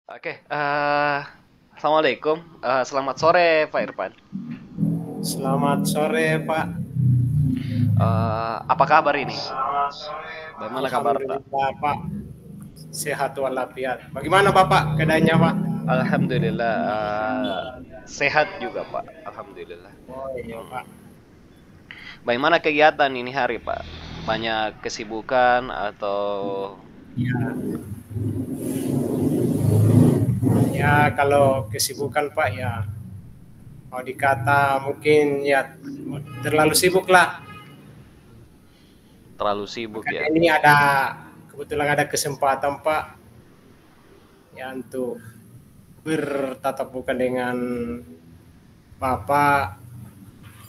Oke, assalamualaikum. Selamat sore, Pak Irfan. Selamat sore, Pak. Apa kabar ini? Bagaimana kabar, Pak? Alhamdulillah, Pak. Sehat walafiat. Bagaimana Bapak keadaannya, Pak? Alhamdulillah, sehat juga, Pak. Alhamdulillah. Oh iya, Hmm. Pak. Bagaimana kegiatan ini hari, Pak? Banyak kesibukan atau? Ya, ya kalau kesibukan, Pak, ya mau dikata mungkin ya terlalu sibuk lah. Terlalu sibuk Makanya ya? ini ada kebetulan ada kesempatan, Pak, ya untuk bertatap muka dengan Bapak,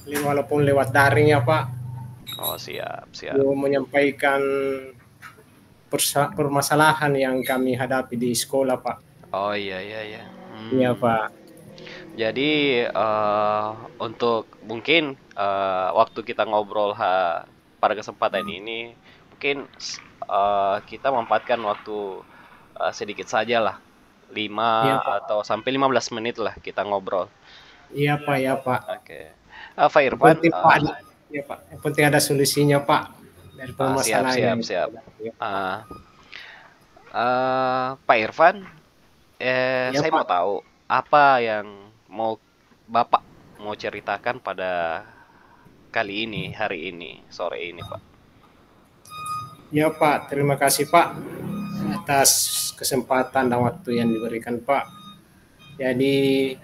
walaupun lewat daring ya, Pak, Oh, siap, siap. untuk menyampaikan permasalahan yang kami hadapi di sekolah, Pak. Oh, iya, iya, iya. Iya, Pak. Jadi, untuk mungkin waktu kita ngobrol pada kesempatan ini, mungkin kita memanfaatkan waktu sedikit saja lah, Iya, 5 Pak. atau sampai 15 menit lah kita ngobrol. Iya, Pak, ya, Pak. Oke. Pak Yang Irfan, penting, Pak, ya, Pak. Yang penting ada solusinya, Pak, dari siap, permasalahan siap, yang siap. ada. Ya, Pak. Uh, Pak Irfan, Iya, saya mau Pak. tahu apa yang mau Bapak mau ceritakan pada kali ini, hari ini, sore ini, Pak. Ya, Pak. Terima kasih, Pak, atas kesempatan dan waktu yang diberikan, Pak. Jadi,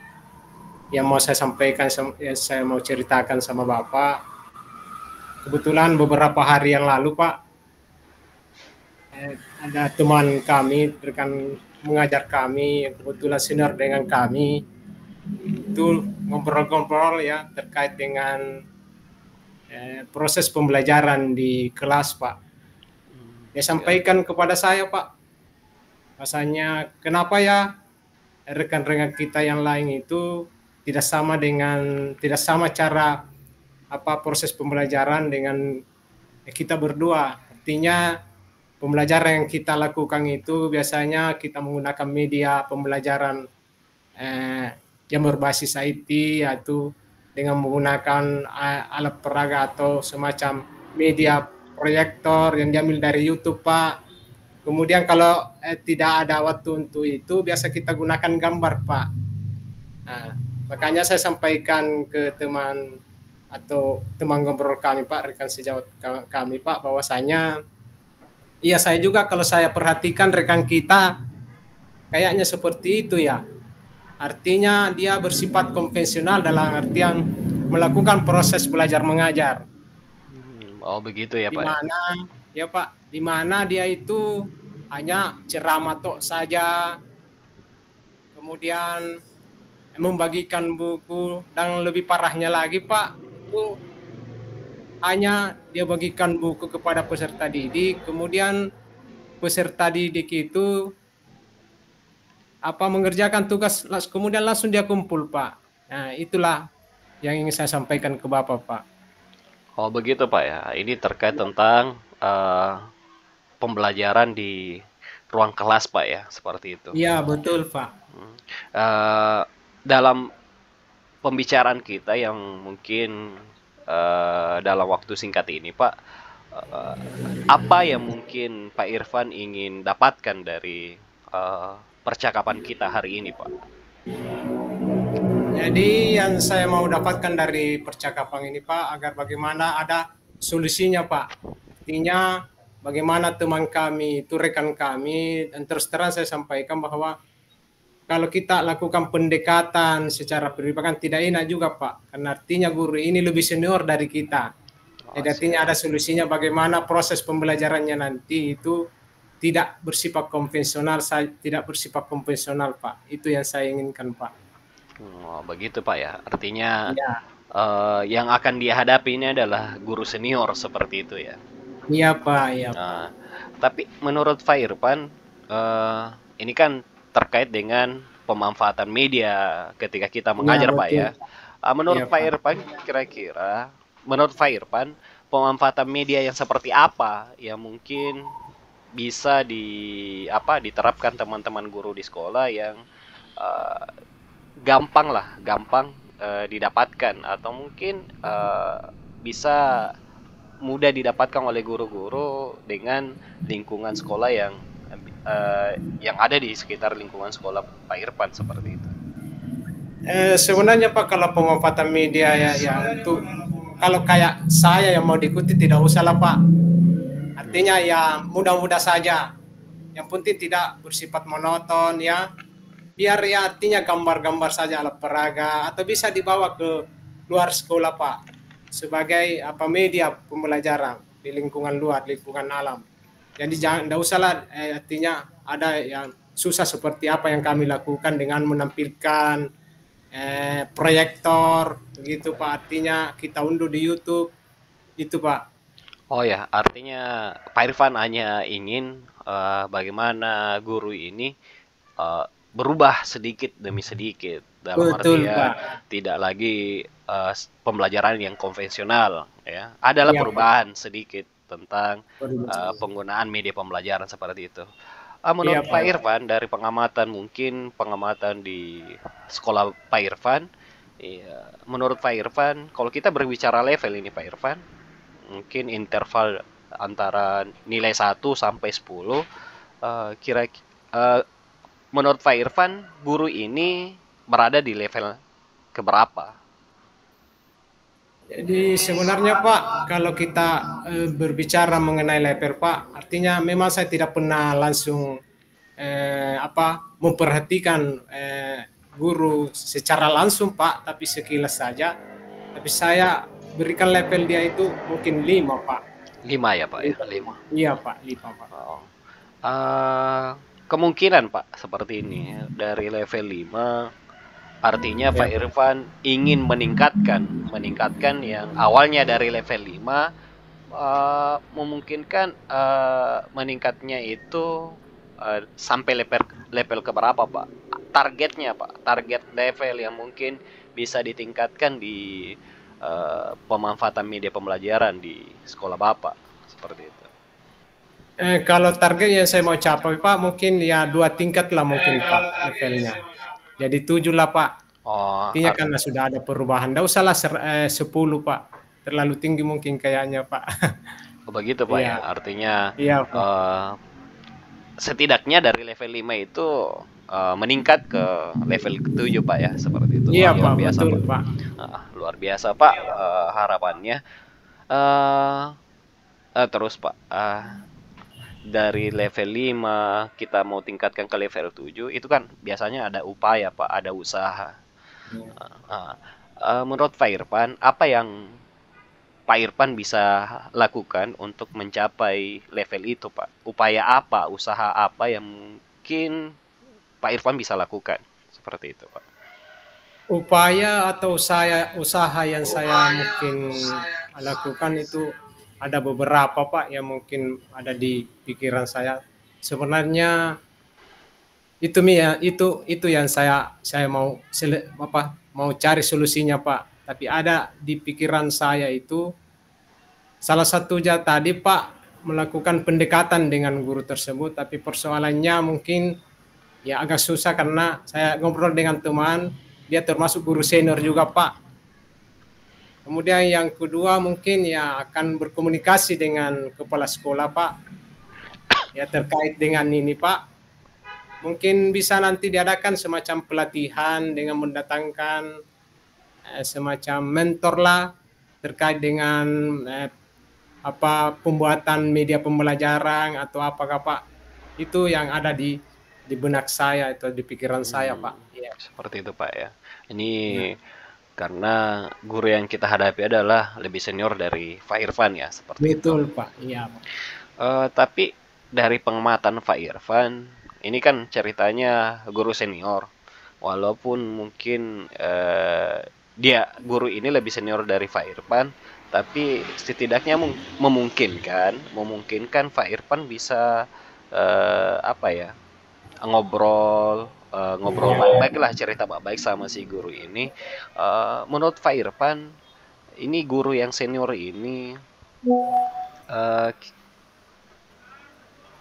yang mau saya sampaikan, yang saya mau ceritakan sama Bapak, kebetulan beberapa hari yang lalu, Pak, ada teman kami, rekan mengajar kami, yang kebetulan senior dengan kami, itu ngobrol-ngobrol ya terkait dengan proses pembelajaran di kelas, Pak. Dia Siap. sampaikan kepada saya, Pak, rasanya kenapa ya rekan-rekan kita yang lain itu tidak sama cara apa proses pembelajaran dengan kita berdua. Artinya pembelajaran yang kita lakukan itu biasanya kita menggunakan media pembelajaran eh, yang berbasis IT, yaitu dengan menggunakan alat peraga atau semacam media proyektor yang diambil dari YouTube, Pak. Kemudian kalau tidak ada waktu untuk itu, biasa kita gunakan gambar, Pak. Nah, makanya saya sampaikan ke teman atau teman ngobrol kami, Pak, rekan sejawat kami, Pak, bahwasanya iya saya juga kalau saya perhatikan rekan kita kayaknya seperti itu ya. Artinya dia bersifat konvensional dalam artian melakukan proses belajar mengajar. Oh, begitu ya, Di Pak ya. mana ya, Pak, di mana dia itu hanya ceramah tok saja, kemudian membagikan buku, dan lebih parahnya lagi, Pak, itu hanya dia bagikan buku kepada peserta didik, kemudian peserta didik itu apa mengerjakan tugas kemudian langsung dia kumpul, Pak. Nah, itulah yang ingin saya sampaikan ke Bapak, Pak. Oh, begitu, Pak ya. Ini terkait tentang pembelajaran di ruang kelas, Pak ya, seperti itu. Iya, betul, Pak. Eh, dalam pembicaraan kita yang mungkin dalam waktu singkat ini, Pak, eh, apa yang mungkin Pak Irfan ingin dapatkan dari eh, percakapan kita hari ini, Pak? Jadi yang saya mau dapatkan dari percakapan ini, Pak, agar bagaimana ada solusinya, Pak. Artinya bagaimana teman kami itu rekan kami, dan terus terang saya sampaikan bahwa kalau kita lakukan pendekatan secara pribadi kan tidak enak juga, Pak. Karena artinya guru ini lebih senior dari kita. Oh, Jadi artinya ada siap. solusinya bagaimana proses pembelajarannya nanti itu tidak bersifat konvensional, tidak bersifat konvensional, Pak. Itu yang saya inginkan, Pak. Oh, begitu, Pak ya. Artinya Iya, yang akan dihadapi ini adalah guru senior seperti itu ya. iya, Pak, iya, Pak. Nah, tapi menurut Pak Irfan, eh, ini kan terkait dengan pemanfaatan media ketika kita Iya, mengajar, Pak betul, ya. Pak. Iya, Menurut Pak Pak. Irfan, menurut Pak Irfan, pemanfaatan media yang seperti apa yang mungkin bisa diterapkan teman-teman guru di sekolah yang eh, gampang didapatkan, atau mungkin bisa mudah didapatkan oleh guru-guru dengan lingkungan sekolah yang ada di sekitar lingkungan sekolah Pak Irfan seperti itu. Sebenarnya Pak, kalau pemanfaatan media ya untuk kalau kayak saya yang mau diikuti tidak usah lah Pak. Artinya ya mudah-mudah saja. Yang penting tidak bersifat monoton ya. Biar ya artinya gambar-gambar saja alat peraga atau bisa dibawa ke luar sekolah Pak. Sebagai apa media pembelajaran di lingkungan luar, lingkungan alam. Jadi jangan enggak usahlah artinya ada yang susah seperti apa yang kami lakukan dengan menampilkan proyektor begitu Pak, artinya kita unduh di YouTube itu Pak. Oh ya, artinya Pak Irfan hanya ingin bagaimana guru ini berubah sedikit demi sedikit, dalam Betul artian Pak. tidak lagi pembelajaran yang konvensional, ya. Adalah Iya Pak. perubahan sedikit tentang Betul. penggunaan media pembelajaran seperti itu. Iya Menurut Pak Pak. Irfan, dari pengamatan, mungkin pengamatan di sekolah Pak Irfan, iya, menurut Pak Irfan, kalau kita berbicara level ini Pak Irfan, mungkin interval antara nilai 1 sampai 10, kira menurut Pak Irfan, guru ini berada di level keberapa? Jadi sebenarnya Pak, kalau kita berbicara mengenai level Pak, artinya memang saya tidak pernah langsung memperhatikan guru secara langsung Pak, tapi sekilas saja. Tapi saya berikan level dia itu mungkin 5 Pak. 5 ya Pak ya, 5. Iya Pak, 5 Pak. Oh. Eh, Kemungkinan Pak seperti ini, dari level 5, artinya Pak Ya. Irfan ingin meningkatkan yang awalnya dari level 5, memungkinkan meningkatnya itu sampai level ke berapa Pak? Targetnya Pak, target level yang mungkin bisa ditingkatkan di pemanfaatan media pembelajaran di sekolah Bapak seperti itu. Kalau target yang saya mau capai Pak, mungkin ya 2 tingkat lah mungkin Pak levelnya. Jadi 7 lah Pak. Oh, Artinya karena sudah ada perubahan. Nggak usahlah 10 Pak. Terlalu tinggi mungkin kayaknya Pak. begitu Pak ya. Iya, Artinya iya Pak. eh, setidaknya dari level 5 itu meningkat ke level 7 Pak ya, seperti itu. Iya Wah, luar Pak, biasa betul Pak. Pak. Luar biasa Pak, harapannya. Eh, Terus Pak, dari level 5 kita mau tingkatkan ke level 7, itu kan biasanya ada upaya Pak, ada usaha. Eh, Menurut Pak Irfan, apa yang Pak Irfan bisa lakukan untuk mencapai level itu, Pak? Upaya apa, usaha apa yang mungkin Pak Irfan bisa lakukan? Seperti itu, Pak. Upaya atau usaha yang saya mungkin lakukan itu ada beberapa Pak yang mungkin ada di pikiran saya. Sebenarnya itu ya itu yang saya mau mau cari solusinya Pak. Tapi ada di pikiran saya itu salah satunya tadi Pak melakukan pendekatan dengan guru tersebut, tapi persoalannya mungkin ya agak susah karena saya ngobrol dengan teman, dia termasuk guru senior juga Pak. Kemudian yang kedua mungkin ya akan berkomunikasi dengan kepala sekolah Pak, ya terkait dengan ini Pak. Mungkin bisa nanti diadakan semacam pelatihan dengan mendatangkan semacam mentor lah terkait dengan pembuatan media pembelajaran atau apakah Pak. Itu yang ada di benak saya, itu di pikiran saya Pak. Iya. Seperti itu, Pak ya. Ini Ya. karena guru yang kita hadapi adalah lebih senior dari Pak Irfan ya, seperti itu. Betul Pak. Iya Pak. Tapi dari pengamatan Pak Irfan, ini kan ceritanya guru senior. Walaupun mungkin guru ini lebih senior dari Pak Irfan, tapi setidaknya memungkinkan Pak Irfan bisa apa ya, ngobrol baik-baik lah, cerita baik-baik sama si guru ini. Menurut Pak Irfan, ini guru yang senior ini, eh,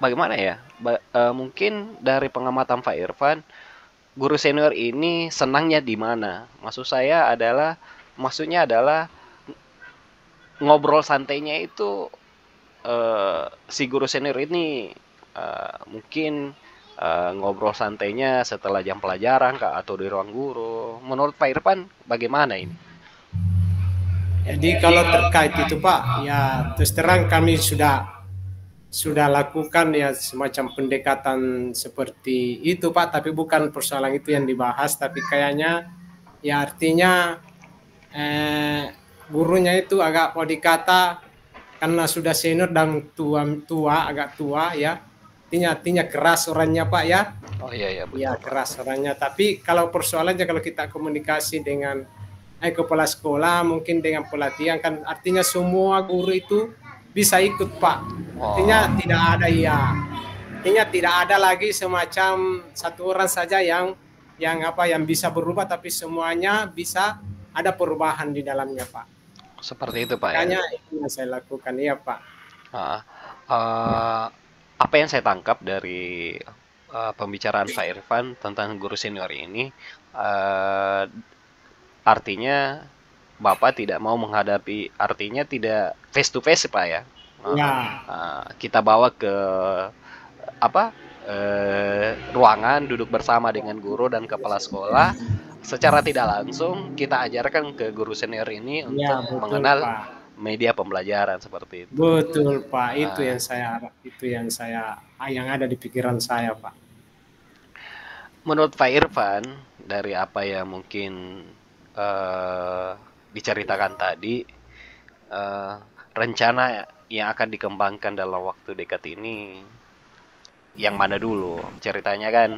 bagaimana ya? Mungkin dari pengamatan Pak Irfan, guru senior ini senangnya di mana? Maksudnya adalah ngobrol santainya itu, si guru senior ini mungkin ngobrol santainya setelah jam pelajaran kah atau di ruang guru. Menurut Pak Irfan bagaimana ini? Jadi kalau terkait itu Pak, ya terus terang kami sudah lakukan ya semacam pendekatan seperti itu Pak, tapi bukan persoalan itu yang dibahas, tapi kayaknya ya artinya eh, gurunya itu agak mau dikata karena sudah senior dan agak tua ya, artinya keras orangnya Pak ya. Oh iya ya Ya betul Pak. keras orangnya. Tapi kalau persoalannya kalau kita komunikasi dengan kepala sekolah mungkin dengan pelatihan kan artinya semua guru itu bisa ikut Pak. Artinya Oh, tidak ada ya. Artinya tidak ada lagi semacam satu orang saja yang bisa berubah tapi semuanya bisa ada perubahan di dalamnya Pak. seperti itu Pak ya. Makanya itu yang saya lakukan ya Pak. Ah, eh, apa yang saya tangkap dari pembicaraan Pak Irfan tentang guru senior ini, eh, artinya Bapak tidak mau menghadapi, artinya tidak face to face Pak ya. Ya, Kita bawa ke apa? Ruangan duduk bersama dengan guru dan kepala sekolah. Secara tidak langsung kita ajarkan ke guru senior ini ya untuk betul mengenal Pak. media pembelajaran seperti itu. Betul Pak, Nah, itu yang ada di pikiran saya Pak. menurut Pak Irfan, dari apa yang mungkin eh, diceritakan tadi, eh, rencana yang akan dikembangkan dalam waktu dekat ini, yang mana dulu? Ceritanya kan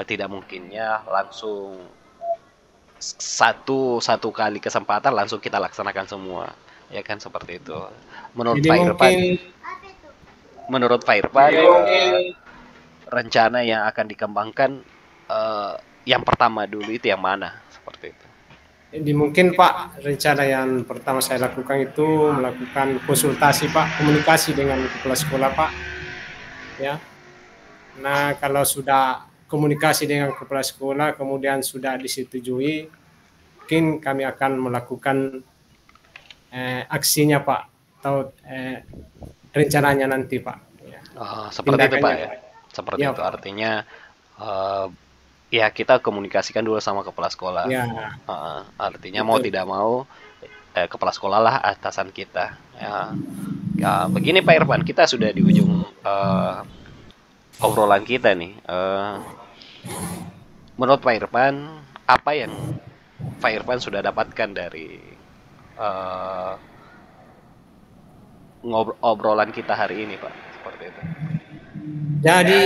tidak mungkinnya langsung satu kali kesempatan langsung kita laksanakan semua, ya kan seperti itu. Menurut Jadi Pak Irfan, mungkin menurut Pak Irfan, rencana yang akan dikembangkan, eh, yang pertama dulu itu yang mana? Seperti itu. mungkin Pak rencana yang pertama saya lakukan itu melakukan konsultasi Pak, komunikasi dengan kepala sekolah Pak. Ya, nah kalau sudah komunikasi dengan kepala sekolah kemudian sudah disetujui, mungkin kami akan melakukan aksinya Pak atau rencananya nanti Pak. Ya, Seperti itu Pak tindakannya ya. Pak. Seperti Ya itu Pak. artinya, eh, ya kita komunikasikan dulu sama kepala sekolah. Ya, Artinya mau betul. tidak mau, kepala sekolah lah atasan kita. Ya, ya begini Pak Irfan, kita sudah di ujung obrolan kita nih. Menurut Pak Irfan, apa yang Pak Irfan sudah dapatkan dari eh, obrolan kita hari ini Pak? Seperti itu. Jadi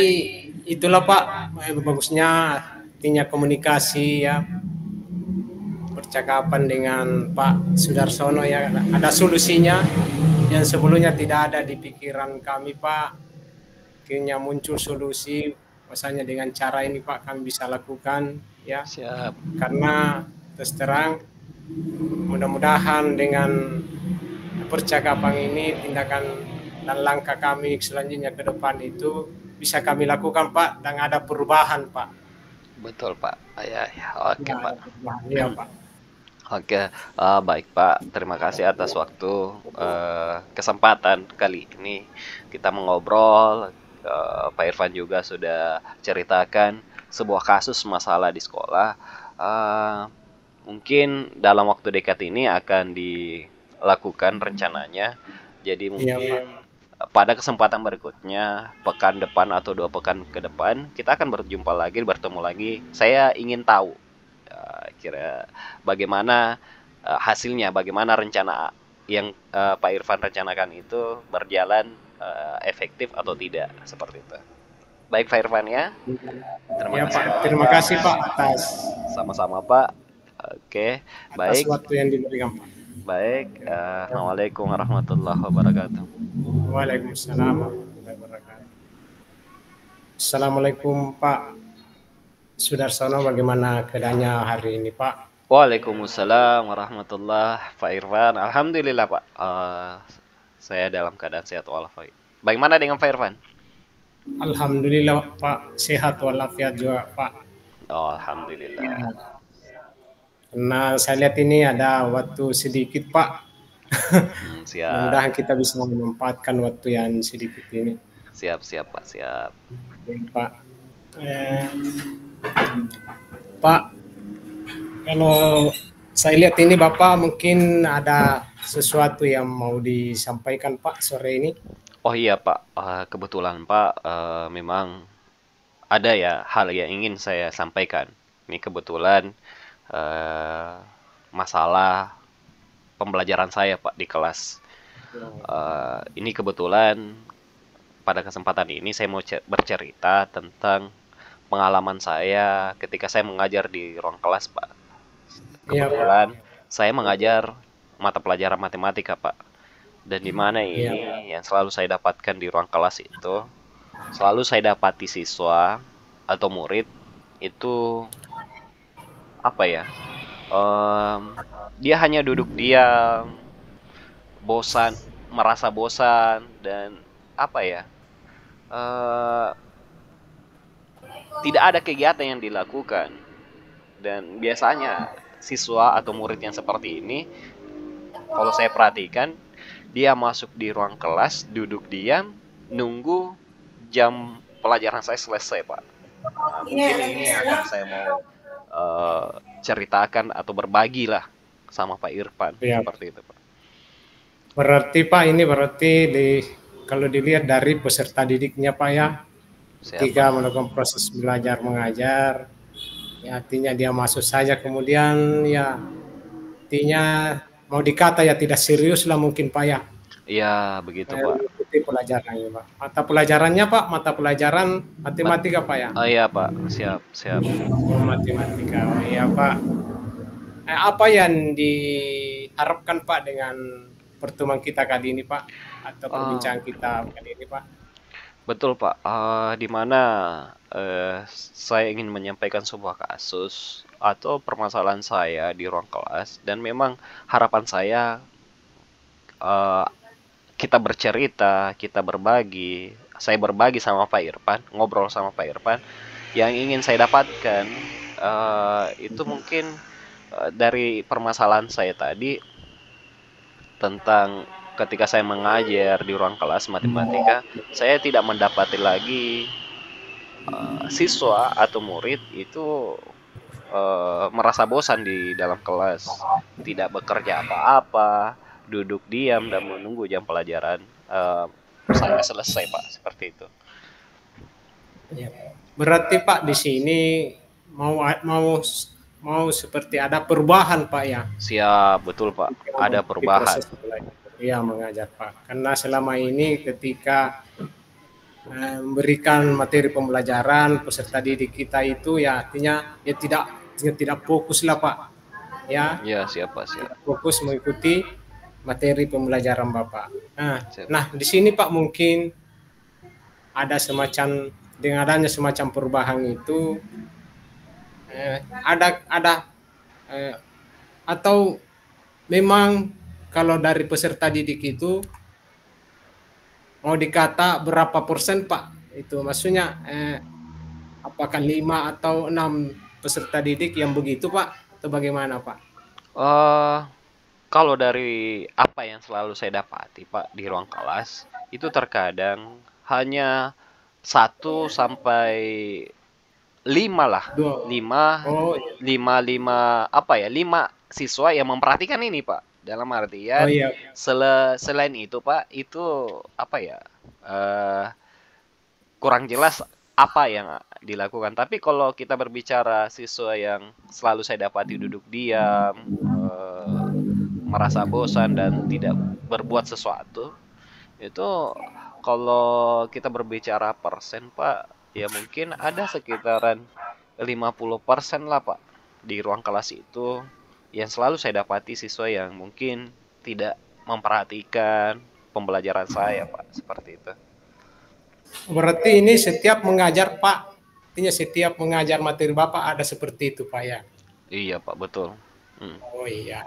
itulah Pak, bagusnya artinya komunikasi ya, percakapan dengan Pak Sudarsono ya, ada solusinya yang sebelumnya tidak ada di pikiran kami Pak. Akhirnya muncul solusi, misalnya dengan cara ini Pak kami bisa lakukan ya, Siap. karena terus terang mudah-mudahan dengan percakapan ini tindakan dan langkah kami selanjutnya ke depan itu bisa kami lakukan Pak dan ada perubahan Pak. Betul Pak. Ya, ya. Oke Ya, Pak. ada perubahan ya Pak. Oke, baik Pak. Terima kasih atas waktu, kesempatan kali ini kita mengobrol. Pak Irfan juga sudah ceritakan sebuah kasus masalah di sekolah. Eh, Mungkin dalam waktu dekat ini akan dilakukan rencananya. Jadi Iya Pak. mungkin pada kesempatan berikutnya, pekan depan atau 2 pekan ke depan, kita akan berjumpa lagi, bertemu lagi. Saya ingin tahu kira bagaimana hasilnya, bagaimana rencana yang Pak Irfan rencanakan itu berjalan efektif atau tidak, seperti itu. Baik Pak Irfan ya, terima Ya kasih Pak. Pak. Terima kasih Pak Sama-sama Pak. Oke, atas baik, waktu yang diberikan Pak. baik. Assalamualaikum warahmatullahi wabarakatuh. Waalaikumsalam warahmatullahi wabarakatuh. Assalamualaikum Pak Sudarsono, bagaimana keadaannya hari ini Pak? Waalaikumsalam warahmatullahi Pak Irfan. Alhamdulillah Pak. Saya dalam keadaan sehat walafiat. Bagaimana dengan Pak Irfan? Alhamdulillah Pak, sehat walafiat juga Pak. Oh, alhamdulillah. Karena saya lihat ini ada waktu sedikit Pak. Siap. Mudah-mudahan kita bisa memanfaatkan waktu yang sedikit ini. Siap, siap, Pak, siap. Pak, eh, Pak, kalau saya lihat ini Bapak mungkin ada sesuatu yang mau disampaikan Pak sore ini. Oh iya, Pak. Kebetulan, Pak, memang ada ya hal yang ingin saya sampaikan. Ini kebetulan eh, masalah pembelajaran saya, Pak, di kelas. Ini kebetulan pada kesempatan ini saya mau bercerita tentang pengalaman saya ketika saya mengajar di ruang kelas, Pak. Iya Kebetulan Pak. saya mengajar mata pelajaran matematika, Pak. Dan di mana Iya ini Pak. yang selalu saya dapatkan di ruang kelas itu, selalu saya dapati siswa atau murid itu apa ya? em, Dia hanya duduk diam, bosan, merasa bosan dan apa ya? eh, Tidak ada kegiatan yang dilakukan. Dan biasanya siswa atau murid yang seperti ini, kalau saya perhatikan, dia masuk di ruang kelas, duduk diam, nunggu jam pelajaran saya selesai, Pak. Nah, mungkin ini yang akan saya mau ceritakan atau berbagi lah sama Pak Irfan, Iya. seperti itu, Pak. Berarti Pak ini berarti kalau dilihat dari peserta didiknya Pak ya, Siapa? ketika melakukan proses belajar mengajar, ya artinya dia masuk saja kemudian ya artinya mau dikata ya tidak serius lah mungkin Pak ya. Iya, begitu, Pak. Mengikuti pelajarannya Pak. Mata pelajarannya Pak, mata pelajaran Mat- matematika Pak ya. oh iya, Pak. Siap, siap. Oh, matematika. Oh, iya Pak. Apa yang diharapkan Pak dengan pertemuan kita kali ini Pak? Atau Oh, perbincangan kita kali ini Pak? betul, Pak. Di mana saya ingin menyampaikan sebuah kasus atau permasalahan saya di ruang kelas dan memang harapan saya eh, kita bercerita, kita berbagi, saya berbagi sama Pak Irfan, ngobrol sama Pak Irfan, yang ingin saya dapatkan itu mungkin dari permasalahan saya tadi tentang ketika saya mengajar di ruang kelas matematika, saya tidak mendapati lagi siswa atau murid itu merasa bosan di dalam kelas, tidak bekerja apa-apa, duduk diam dan menunggu jam pelajaran saya selesai, Pak, seperti itu. Ya. Berarti Pak di sini mau mau mau seperti ada perubahan Pak ya Siap, betul, Pak. Ada di perubahan. proses belajar ya mengajar Pak. Karena selama ini ketika memberikan materi pembelajaran peserta didik kita itu ya artinya ya tidak fokus lah Pak ya Ya, siap, Pak, siap. tidak fokus mengikuti materi pembelajaran Bapak. Siap. Nah di sini Pak mungkin ada semacam dengan adanya semacam perubahan itu ada eh, atau memang kalau dari peserta didik itu mau dikata berapa persen Pak itu maksudnya apakah 5 atau 6 peserta didik yang begitu Pak atau bagaimana Pak? eh Kalau dari apa yang selalu saya dapati, Pak, di ruang kelas, itu terkadang hanya 1 sampai 5 lah. Dua. 5, Oh iya. 5, apa ya, 5 siswa yang memperhatikan ini, Pak. Dalam Oh artian, iya. selain itu, Pak, itu apa ya, eh, kurang jelas apa yang dilakukan. Tapi kalau kita berbicara siswa yang selalu saya dapati duduk diam, merasa bosan dan tidak berbuat sesuatu, itu kalau kita berbicara persen, Pak, ya mungkin ada sekitaran 50% lah, Pak, di ruang kelas itu yang selalu saya dapati siswa yang mungkin tidak memperhatikan pembelajaran saya, Pak, seperti itu. Berarti ini setiap mengajar Pak, artinya setiap mengajar materi Bapak ada seperti itu Pak ya. Iya, Pak, betul. Oh iya.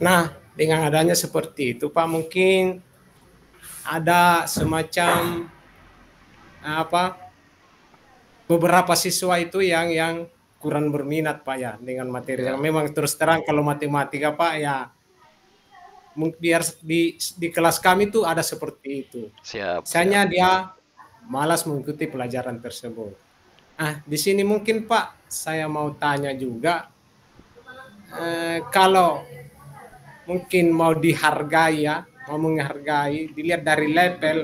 Nah, dengan adanya seperti itu Pak mungkin ada semacam apa beberapa siswa itu yang kurang berminat Pak ya dengan materi yang Ya, memang terus terang kalau matematika Pak ya biar di kelas kami tuh ada seperti itu. siap, siap. Misalnya dia malas mengikuti pelajaran tersebut. Ah, di sini mungkin Pak saya mau tanya juga kalau mungkin mau dihargai ya, mau menghargai dilihat dari level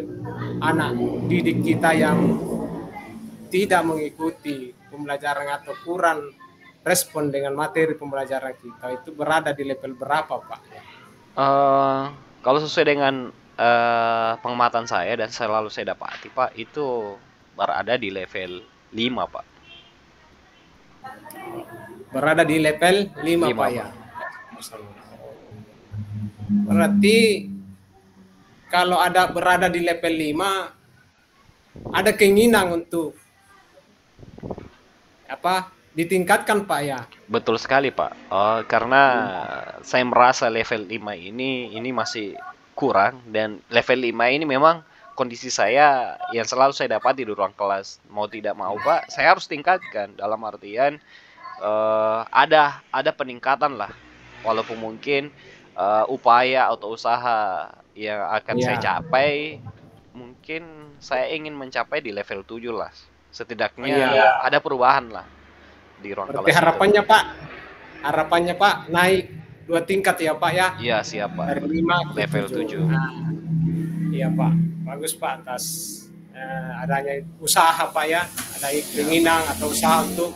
anak didik kita yang tidak mengikuti pembelajaran atau kurang respon dengan materi pembelajaran kita itu berada di level berapa Pak? Eh, kalau sesuai dengan pengamatan saya dan selalu saya dapati, Pak, itu berada di level 5 Pak. Berada di level 5 Pak 5 ya. Pak. Berarti kalau ada berada di level 5 ada keinginan untuk apa ditingkatkan Pak ya. Betul sekali, Pak. Karena saya merasa level 5 ini masih kurang dan level 5 ini memang kondisi saya yang selalu saya dapati di ruang kelas. Mau tidak mau, Pak, saya harus tingkatkan dalam artian ada peningkatan lah. Walaupun mungkin upaya atau usaha yang akan saya Iya. capai mungkin saya ingin mencapai di level 7 lah. Oh Setidaknya iya. ada perubahan lah di ruang Berarti kelas itu. harapannya Pak naik 2 tingkat ya Pak ya. Iya, siap, Pak. Dari 5 ke Level 7. 7. Nah, iya Pak. Bagus Pak atas adanya usaha Pak ya. Ada Siap. keinginan atau usaha untuk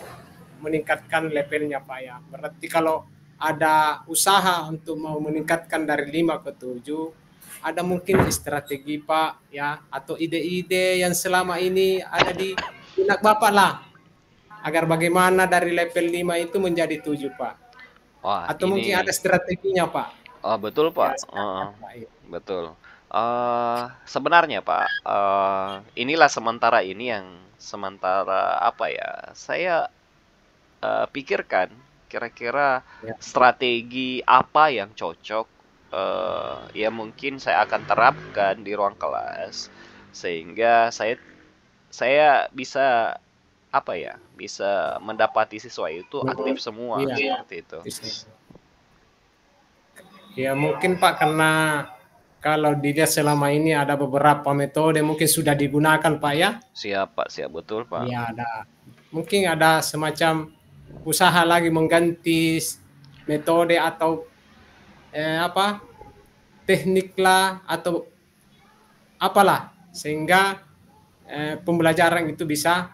meningkatkan levelnya Pak ya. Berarti kalau ada usaha untuk mau meningkatkan dari 5 ke 7, ada mungkin strategi Pak ya atau ide-ide yang selama ini ada di benak Bapak lah agar bagaimana dari level 5 itu menjadi 7 Pak. Wah, Atau mungkin ada strateginya Pak. betul, Ya, Pak. silakan Pak. Ya. Betul. Sebenarnya, Pak, inilah sementara ini yang sementara apa ya? Saya pikirkan kira-kira Ya. strategi apa yang cocok ya mungkin saya akan terapkan di ruang kelas sehingga saya bisa apa ya? Bisa mendapati siswa itu aktif semua Iya. seperti itu. Ya mungkin Pak karena kalau dilihat selama ini ada beberapa metode mungkin sudah digunakan Pak ya. Siap, Pak, siap betul, Pak. Ya ada mungkin ada semacam usaha lagi mengganti metode atau apa teknik lah atau apalah sehingga pembelajaran itu bisa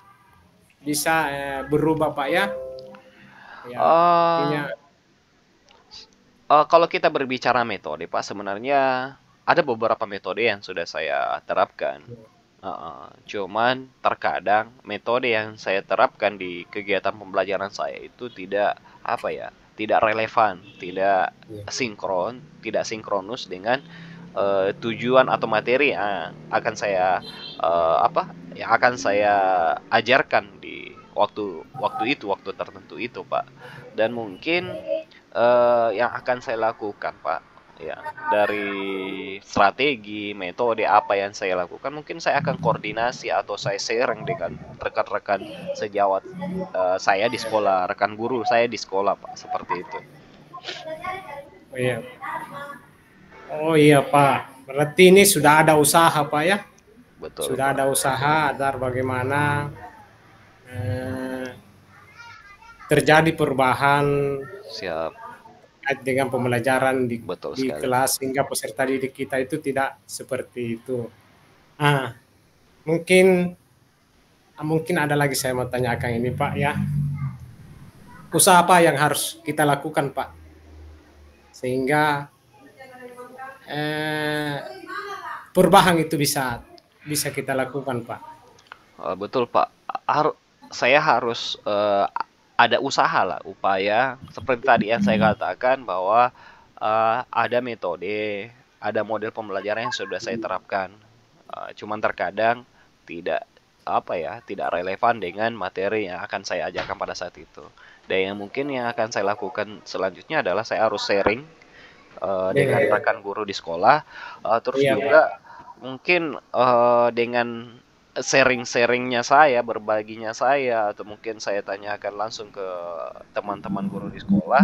bisa berubah Pak ya. Ya Eh, artinya kalau kita berbicara metode, Pak, sebenarnya ada beberapa metode yang sudah saya terapkan. Cuman terkadang metode yang saya terapkan di kegiatan pembelajaran saya itu tidak apa ya, tidak relevan, tidak sinkron, tidak sinkronus dengan tujuan atau materi yang akan saya apa yang akan saya ajarkan di waktu tertentu itu, Pak. Dan mungkin yang akan saya lakukan, Pak, ya, dari strategi, metode apa yang saya lakukan, mungkin saya akan koordinasi atau saya sharing dengan rekan-rekan sejawat saya di sekolah, rekan guru saya di sekolah, Pak, seperti itu. oh iya. Oh iya Pak. Berarti ini sudah ada usaha Pak ya. Betul, Sudah Pak. ada usaha agar bagaimana eh, terjadi perubahan Siap, dengan pembelajaran betul di sekali. kelas sehingga peserta didik kita itu tidak seperti itu. Ah, mungkin mungkin ada lagi saya mau tanyakan ini Pak ya. Usaha apa yang harus kita lakukan Pak sehingga eh, perubahan itu bisa bisa kita lakukan Pak. Betul, Pak. Saya harus ada usaha lah, upaya seperti tadi yang saya katakan bahwa ada metode, ada model pembelajaran yang sudah saya terapkan. Cuman terkadang tidak apa ya, tidak relevan dengan materi yang akan saya ajarkan pada saat itu. Dan yang mungkin yang akan saya lakukan selanjutnya adalah saya harus sharing dengan rekan guru di sekolah, terus Iya Pak. juga mungkin dengan sharing-sharingnya saya, berbaginya saya, atau mungkin saya tanyakan langsung ke teman-teman guru di sekolah,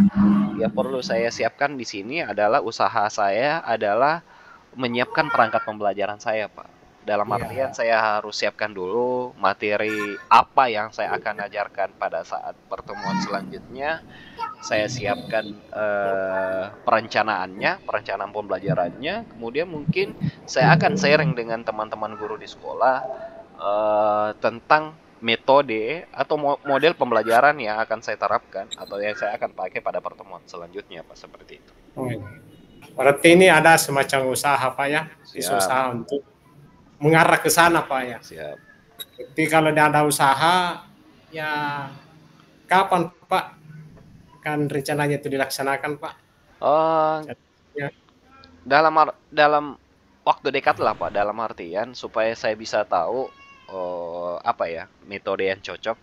yang perlu saya siapkan di sini adalah usaha saya adalah menyiapkan perangkat pembelajaran saya, Pak. Dalam artian Iya. saya harus siapkan dulu materi apa yang saya akan ajarkan pada saat pertemuan selanjutnya. Saya siapkan perencanaannya, perencanaan pembelajarannya. Kemudian mungkin saya akan sharing dengan teman-teman guru di sekolah tentang metode atau model pembelajaran yang akan saya terapkan atau yang saya akan pakai pada pertemuan selanjutnya, Pak, seperti itu. Oh, iya. Berarti ini ada semacam usaha Pak ya, Siap, usaha untuk mengarah ke sana Pak ya. siap. Jadi kalau tidak ada usaha, ya kapan Pak kan rencananya itu dilaksanakan Pak? Oh, Ya, dalam waktu dekat lah, Pak, dalam artian supaya saya bisa tahu apa ya, metode yang cocok,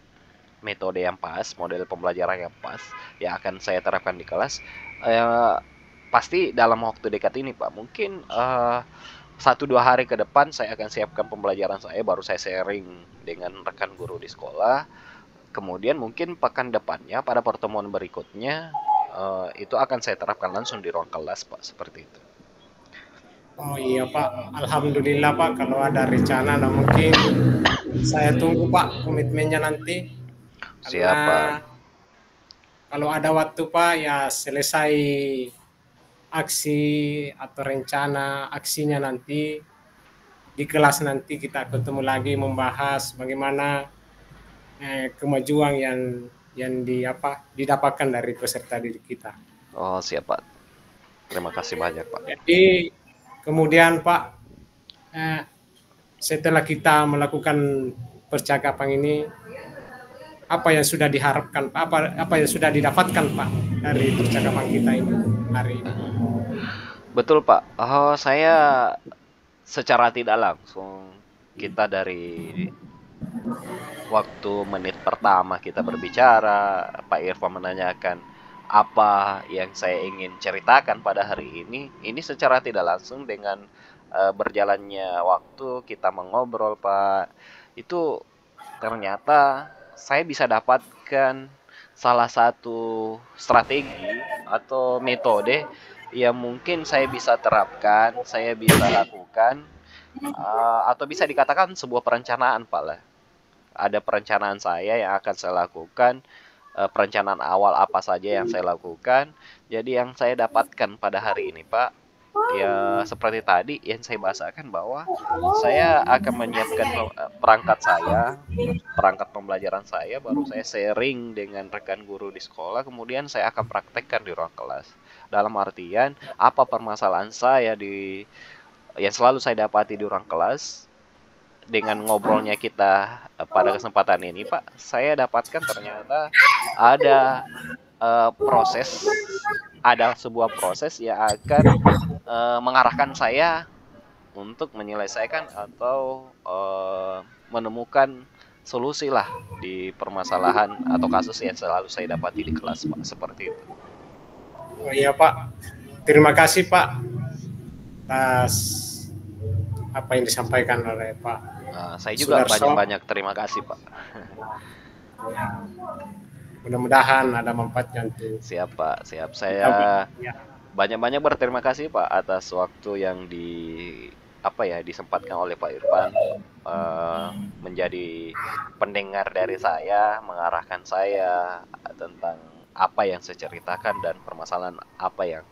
metode yang pas, model pembelajaran yang pas yang akan saya terapkan di kelas. eh, Pasti dalam waktu dekat ini, Pak. Mungkin 1-2 hari ke depan saya akan siapkan pembelajaran saya, baru saya sharing dengan rekan guru di sekolah. Kemudian mungkin pekan depannya pada pertemuan berikutnya itu akan saya terapkan langsung di ruang kelas, Pak, seperti itu. oh iya Pak, alhamdulillah Pak kalau ada rencana. Nah mungkin saya tunggu Pak komitmennya nanti, karena Siapa? kalau ada waktu Pak ya selesai aksi atau rencana aksinya nanti di kelas, nanti kita ketemu lagi membahas bagaimana kemajuan yang didapatkan dari peserta didik kita. Oh, siapa? Terima kasih banyak, Pak. Jadi kemudian Pak, eh, setelah kita melakukan percakapan ini, apa yang sudah diharapkan Pak? Apa yang sudah didapatkan Pak dari percakapan kita ini hari ini? Betul, Pak. Oh, saya secara tidak langsung, kita dari waktu menit pertama kita berbicara, Pak Irfan menanyakan apa yang saya ingin ceritakan pada hari ini secara tidak langsung dengan berjalannya waktu kita mengobrol, Pak. Itu ternyata saya bisa dapatkan salah satu strategi atau metode yang mungkin saya bisa terapkan, saya bisa lakukan, atau bisa dikatakan sebuah perencanaan, Pak lah. Ada perencanaan saya yang akan saya lakukan, perencanaan awal apa saja yang saya lakukan. Jadi yang saya dapatkan pada hari ini, Pak, ya seperti tadi yang saya bahasakan bahwa saya akan menyiapkan perangkat saya, perangkat pembelajaran saya, baru saya sharing dengan rekan guru di sekolah, kemudian saya akan praktekkan di ruang kelas. Dalam artian, apa permasalahan saya yang selalu saya dapati di ruang kelas, dengan ngobrolnya kita pada kesempatan ini, Pak, saya dapatkan ternyata ada proses, ada sebuah proses yang akan mengarahkan saya untuk menyelesaikan atau menemukan solusi lah di permasalahan atau kasus yang selalu saya dapati di kelas, Pak, seperti itu. Oh iya Pak, terima kasih Pak atas apa yang disampaikan oleh Pak Saya juga Sudarso. banyak-banyak terima kasih, Pak. Mudah-mudahan ada manfaatnya untuk Siap, Pak, siap. kita. Saya Ya, banyak-banyak berterima kasih, Pak, atas waktu yang disempatkan oleh Pak Irfan, menjadi pendengar dari saya, mengarahkan saya tentang apa yang saya ceritakan dan permasalahan apa yang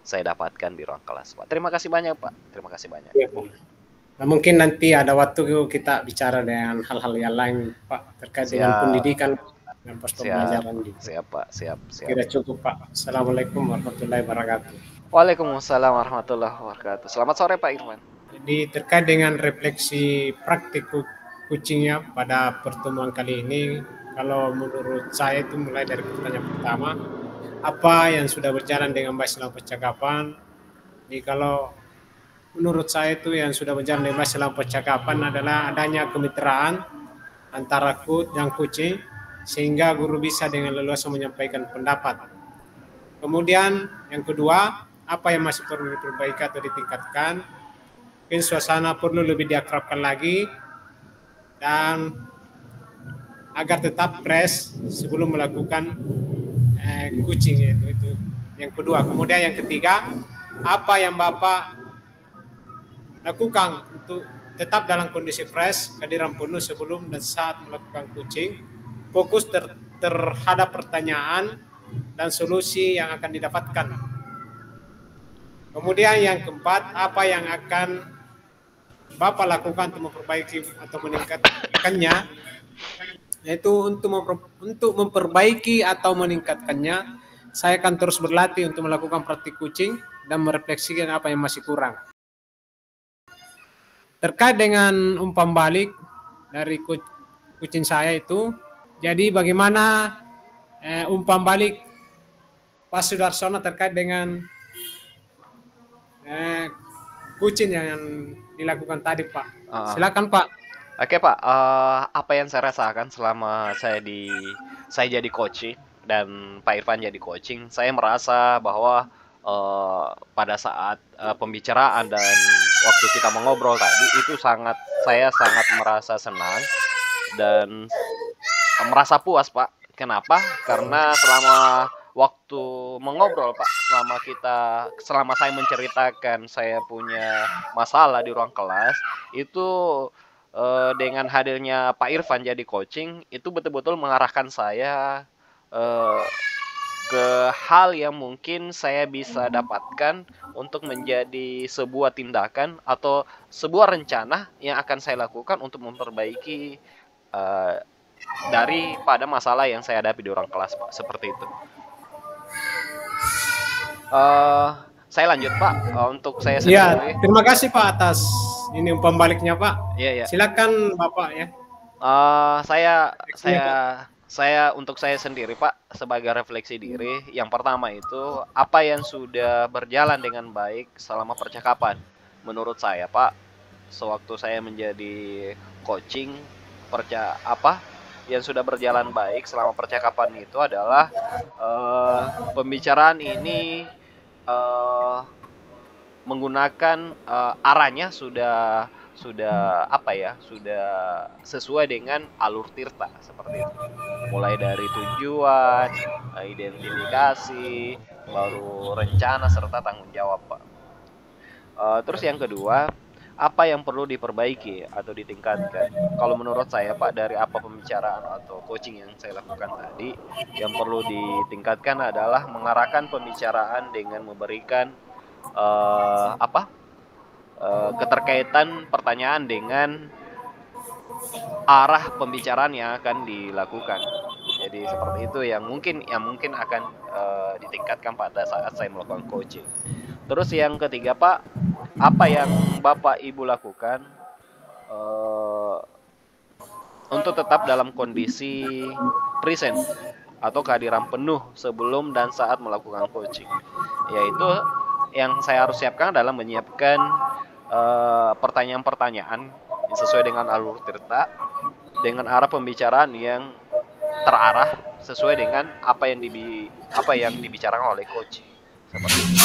saya dapatkan di ruang kelas, Pak. Terima kasih banyak, Pak. Terima kasih banyak. ya, Pak. Nah, mungkin nanti ada waktu kita bicara dengan hal-hal yang lain Pak terkait dengan Siap, pendidikan dan pos siap, pembelajaran di. siap, Pak. Siap, siap. Kira cukup Pak. Assalamualaikum warahmatullahi wabarakatuh. Waalaikumsalam warahmatullahi wabarakatuh. Selamat sore, Pak Irfan. Jadi terkait dengan refleksi praktik coachingnya pada pertemuan kali ini, kalau menurut saya itu mulai dari pertanyaan pertama, apa yang sudah berjalan dengan baik selama percakapan. Jadi kalau menurut saya itu yang sudah berjalan dengan baik selama percakapan adalah adanya kemitraan antara coach dan coaching, sehingga guru bisa dengan leluasa menyampaikan pendapat. Kemudian yang kedua, apa yang masih perlu diperbaiki atau ditingkatkan. Mungkin suasana perlu lebih diakrabkan lagi, dan agar tetap fresh sebelum melakukan coaching itu yang kedua. Kemudian yang ketiga, apa yang Bapak lakukan untuk tetap dalam kondisi fresh, kehadiran penuh sebelum dan saat melakukan coaching, fokus terhadap pertanyaan dan solusi yang akan didapatkan. Kemudian yang keempat, apa yang akan Bapak lakukan untuk memperbaiki atau meningkatkannya, yaitu untuk memperbaiki atau meningkatkannya, saya akan terus berlatih untuk melakukan praktik coaching dan merefleksikan apa yang masih kurang. Terkait dengan umpan balik dari coaching saya itu, jadi bagaimana umpan balik Pak Sudarsono terkait dengan coaching yang dilakukan tadi, Pak. Silakan, Pak. Oke, Pak. Apa yang saya rasakan selama saya jadi coaching dan Pak Irfan jadi coaching, saya merasa bahwa pada saat pembicaraan dan waktu kita mengobrol tadi itu saya sangat merasa senang dan merasa puas, Pak. Kenapa? Karena selama waktu mengobrol, Pak, selama saya menceritakan saya punya masalah di ruang kelas, itu dengan hadirnya Pak Irfan jadi coaching, itu betul-betul mengarahkan saya ke hal yang mungkin saya bisa dapatkan untuk menjadi sebuah tindakan atau sebuah rencana yang akan saya lakukan untuk memperbaiki daripada masalah yang saya hadapi di ruang kelas, Pak. Seperti itu. Saya lanjut, Pak. Untuk saya sendiri. Ya, terima kasih Pak atas ini umpan baliknya, Pak. Iya, ya. Silakan Bapak ya. Untuk saya sendiri, Pak, sebagai refleksi diri, yang pertama itu apa yang sudah berjalan dengan baik selama percakapan. Menurut saya, Pak, sewaktu saya menjadi coaching, yang sudah berjalan baik selama percakapan itu adalah pembicaraan ini menggunakan arahnya sudah sesuai dengan alur tirta seperti itu. Mulai dari tujuan, identifikasi, baru rencana serta tanggung jawab, Pak. Terus yang kedua, apa yang perlu diperbaiki atau ditingkatkan? Kalau menurut saya, Pak, dari apa pembicaraan atau coaching yang saya lakukan tadi, yang perlu ditingkatkan adalah mengarahkan pembicaraan dengan memberikan keterkaitan pertanyaan dengan arah pembicaraan yang akan dilakukan. Jadi seperti itu yang mungkin akan ditingkatkan pada saat saya melakukan coaching. Terus yang ketiga, Pak, apa yang Bapak Ibu lakukan untuk tetap dalam kondisi present atau kehadiran penuh sebelum dan saat melakukan coaching? Yaitu yang saya harus siapkan adalah menyiapkan pertanyaan-pertanyaan yang sesuai dengan alur tirta, dengan arah pembicaraan yang terarah sesuai dengan apa yang dibicarakan oleh coach. Seperti itu.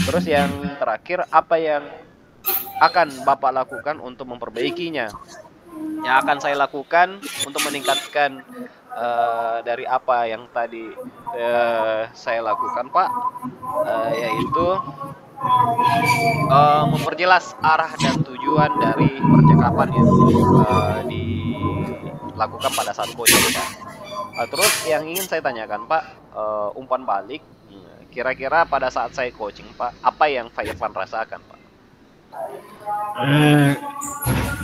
Terus yang terakhir, apa yang akan Bapak lakukan untuk memperbaikinya? Yang akan saya lakukan untuk meningkatkan dari apa yang tadi saya lakukan, Pak, yaitu memperjelas arah dan tujuan dari percakapan yang dilakukan pada saat coaching, Pak. Terus yang ingin saya tanyakan, Pak, umpan balik, kira-kira pada saat saya coaching, Pak, apa yang Pak Irfan rasakan, Pak?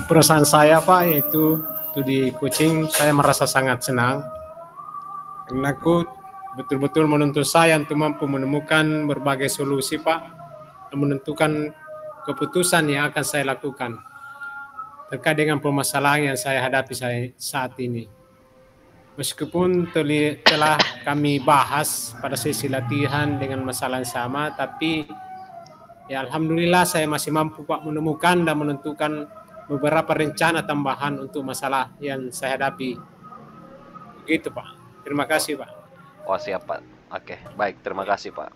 Perasaan saya, Pak, yaitu di coaching saya merasa sangat senang karena aku betul-betul menuntut saya untuk mampu menemukan berbagai solusi, Pak, dan menentukan keputusan yang akan saya lakukan terkait dengan permasalahan yang saya hadapi saat ini. Meskipun telah kami bahas pada sesi latihan dengan masalah yang sama, tapi ya alhamdulillah saya masih mampu, Pak, menemukan dan menentukan beberapa rencana tambahan untuk masalah yang saya hadapi. Begitu, Pak. Terima kasih, Pak. Oh, siap, Pak. Oke, baik. Terima kasih, Pak.